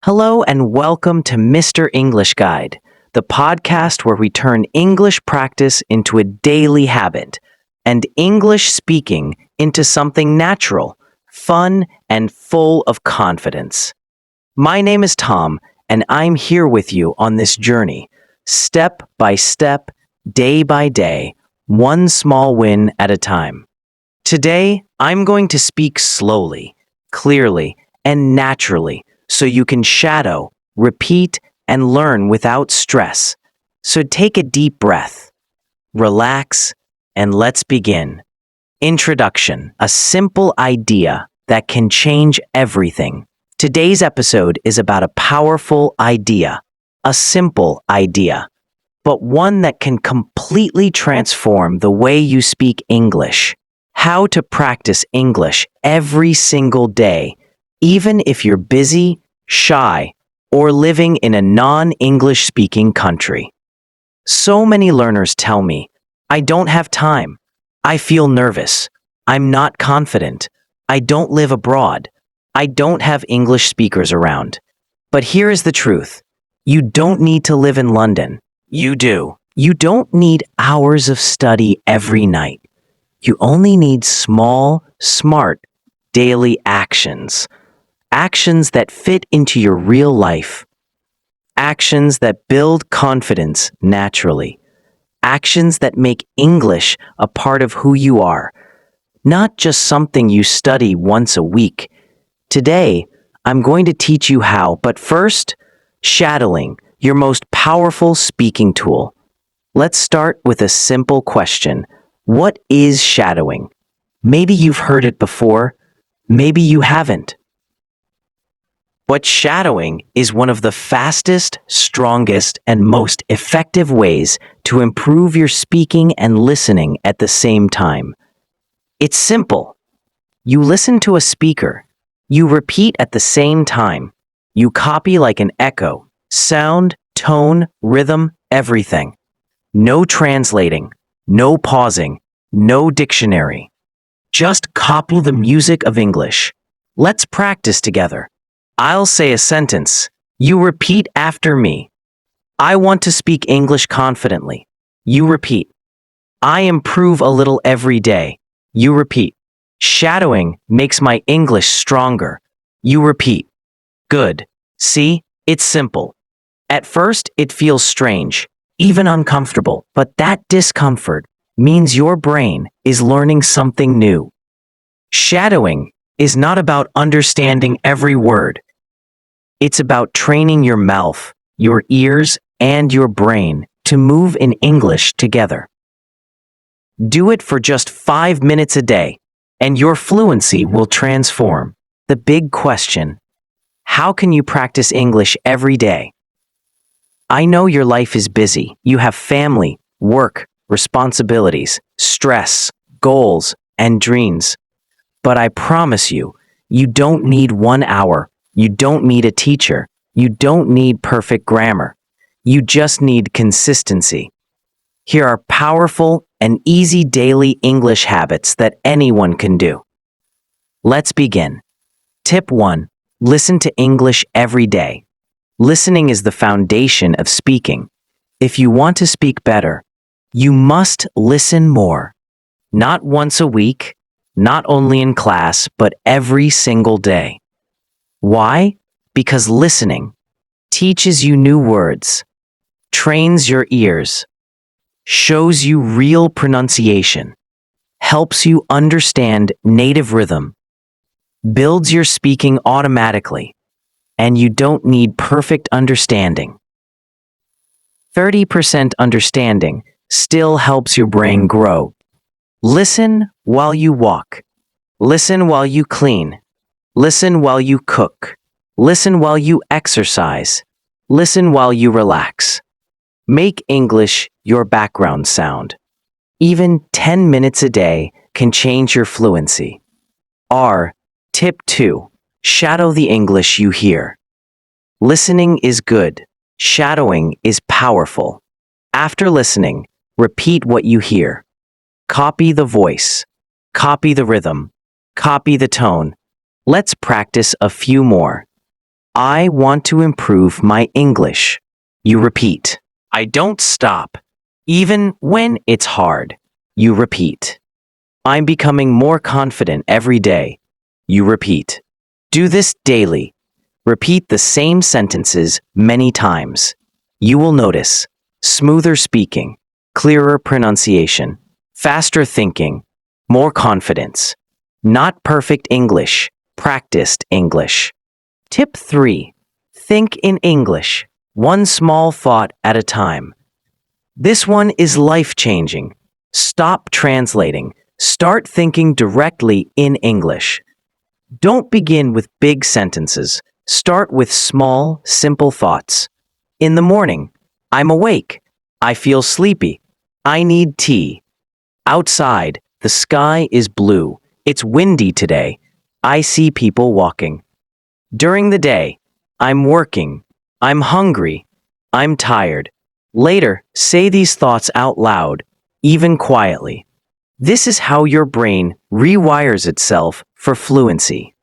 Hello and welcome to Mr. English Guide, the podcast where we turn English practice into a daily habit and English speaking into something natural, fun, and full of confidence. My name is Tom, and I'm here with you on this journey, step by step, day by day, one small win at a time. Today, I'm going to speak slowly, clearly, and naturally so you can shadow, repeat, and learn without stress. So take a deep breath, relax, and let's begin. Introduction, a simple idea that can change everything. Today's episode is about a powerful idea, a simple idea, but one that can completely transform the way you speak English. How to practice English every single day, even if you're busy, shy, or living in a non-English speaking country. So many learners tell me, I don't have time. I feel nervous. I'm not confident. I don't live abroad. I don't have English speakers around. But here is the truth. You don't need to live in London. You do. You don't need hours of study every night. You only need small, smart, daily actions. Actions that fit into your real life. Actions that build confidence naturally. Actions that make English a part of who you are, not just something you study once a week. Today, I'm going to teach you how, but first, shadowing, your most powerful speaking tool. Let's start with a simple question. What is shadowing? Maybe you've heard it before, maybe you haven't. But shadowing is one of the fastest, strongest, and most effective ways to improve your speaking and listening at the same time. It's simple. You listen to a speaker. You repeat at the same time. You copy like an echo. Sound, tone, rhythm, everything. No translating. No pausing. No dictionary. Just copy the music of English. Let's practice together. I'll say a sentence. You repeat after me. I want to speak English confidently. You repeat. I improve a little every day. You repeat. Shadowing makes my English stronger. You repeat. Good. See, it's simple. At first, it feels strange, even uncomfortable, but that discomfort means your brain is learning something new. Shadowing is not about understanding every word. It's about training your mouth, your ears, and your brain to move in English together. Do it for just 5 minutes a day, and your fluency will transform. The big question: how can you practice English every day? I know your life is busy. You have family, work, responsibilities, stress, goals, and dreams. But I promise you, you don't need 1 hour. You don't need a teacher. You don't need perfect grammar. You just need consistency. Here are powerful and easy daily English habits that anyone can do. Let's begin. Tip 1. Listen to English every day. Listening is the foundation of speaking. If you want to speak better, you must listen more. Not once a week, not only in class, but every single day. Why? Because listening teaches you new words, trains your ears, shows you real pronunciation, helps you understand native rhythm, builds your speaking automatically, and you don't need perfect understanding. 30% understanding still helps your brain grow. Listen while you walk. Listen while you clean. Listen while you cook. Listen while you exercise. Listen while you relax. Make English your background sound. Even 10 minutes a day can change your fluency. Tip 2. Shadow the English you hear. Listening is good. Shadowing is powerful. After listening, repeat what you hear. Copy the voice. Copy the rhythm. Copy the tone. Let's practice a few more. I want to improve my English. You repeat. I don't stop. Even when it's hard. You repeat. I'm becoming more confident every day. You repeat. Do this daily. Repeat the same sentences many times. You will notice smoother speaking, clearer pronunciation, faster thinking, more confidence. Not perfect English, practiced English. Tip 3. Think in English, one small thought at a time. This one is life-changing. Stop translating. Start thinking directly in English. Don't begin with big sentences. Start with small, simple thoughts. In the morning, I'm awake. I feel sleepy. I need tea. Outside, the sky is blue. It's windy today. I see people walking. During the day, I'm working. I'm hungry. I'm tired. Later, say these thoughts out loud, even quietly. This is how your brain rewires itself for fluency.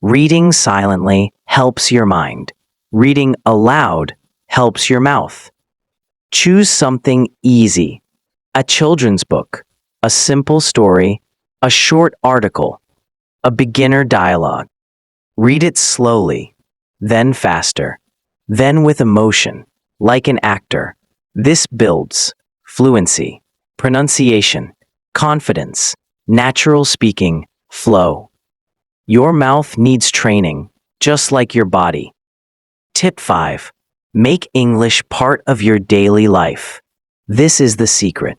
Reading silently helps your mind. Reading aloud helps your mouth. Choose something easy. A children's book, a simple story, a short article, a beginner dialogue. Read it slowly, then faster, then with emotion, like an actor. This builds fluency, pronunciation, confidence, natural speaking, flow. Your mouth needs training, just like your body. Tip 5. Make English part of your daily life. This is the secret.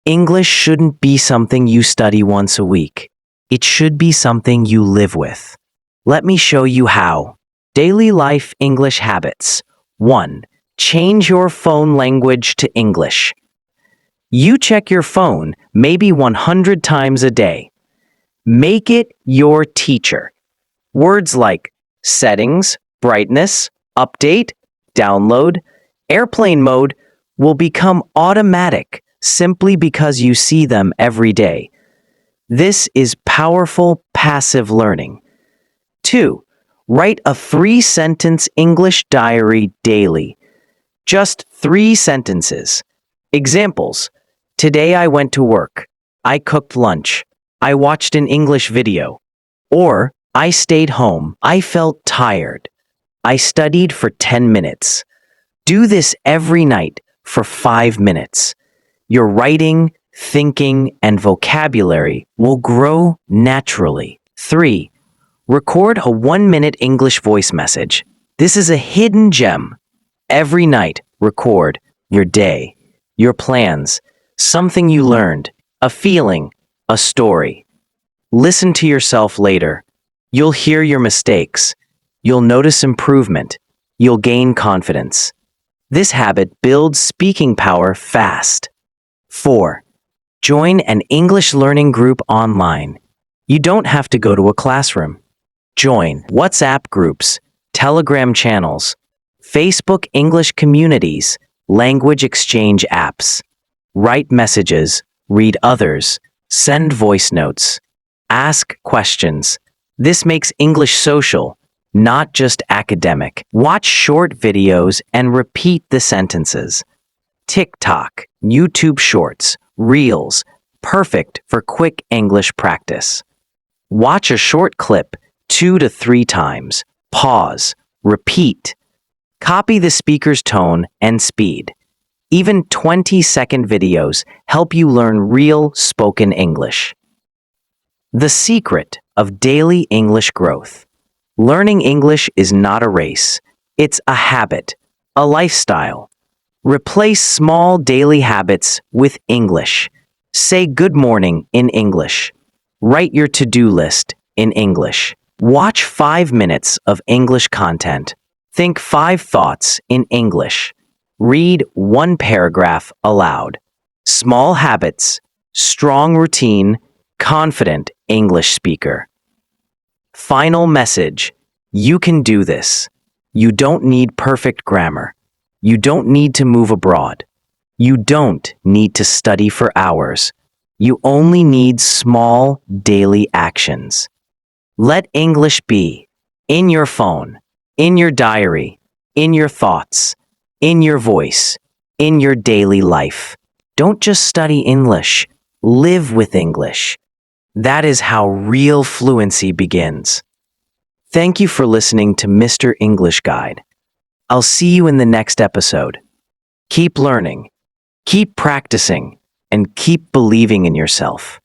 English shouldn't be something you study once a week. It should be something you live with. Let me show you how. Daily life English habits. 1. Change your phone language to English. You check your phone maybe 100 times a day. Make it your teacher. Words like settings, brightness, update, download, airplane mode will become automatic simply because you see them every day. This is powerful passive learning. 2. Write a 3-sentence English diary daily. Just 3 sentences. Examples. Today I went to work. I cooked lunch. I watched an English video. Or, I stayed home. I felt tired. I studied for 10 minutes. Do this every night for 5 minutes. Your writing, thinking, and vocabulary will grow naturally. 3. Record a 1-minute English voice message. This is a hidden gem. Every night, record your day, your plans, something you learned, a feeling, a story. Listen to yourself later. You'll hear your mistakes. You'll notice improvement. You'll gain confidence. This habit builds speaking power fast. 4. Join an English learning group online. You don't have to go to a classroom. Join WhatsApp groups, Telegram channels, Facebook English communities, language exchange apps. Write messages, read others, send voice notes, ask questions. This makes English social, not just academic. Watch short videos and repeat the sentences. TikTok, YouTube Shorts, Reels, perfect for quick English practice. Watch a short clip 2 to 3 times. Pause, repeat. Copy the speaker's tone and speed. Even 20-second videos help you learn real spoken English. The secret of daily English growth. Learning English is not a race. It's a habit, a lifestyle. Replace small daily habits with English. Say good morning in English. Write your to-do list in English. Watch 5 minutes of English content. Think 5 thoughts in English. Read 1 paragraph aloud. Small habits, strong routine, confident English speaker. Final message. You can do this. You don't need perfect grammar. You don't need to move abroad. You don't need to study for hours. You only need small daily actions. Let English be in your phone, In your diary, in your thoughts, in your voice, in your daily life. Don't just study English, live with English. That is how real fluency begins. Thank you for listening to Mr. English Guide. I'll see you in the next episode. Keep learning, keep practicing, and keep believing in yourself.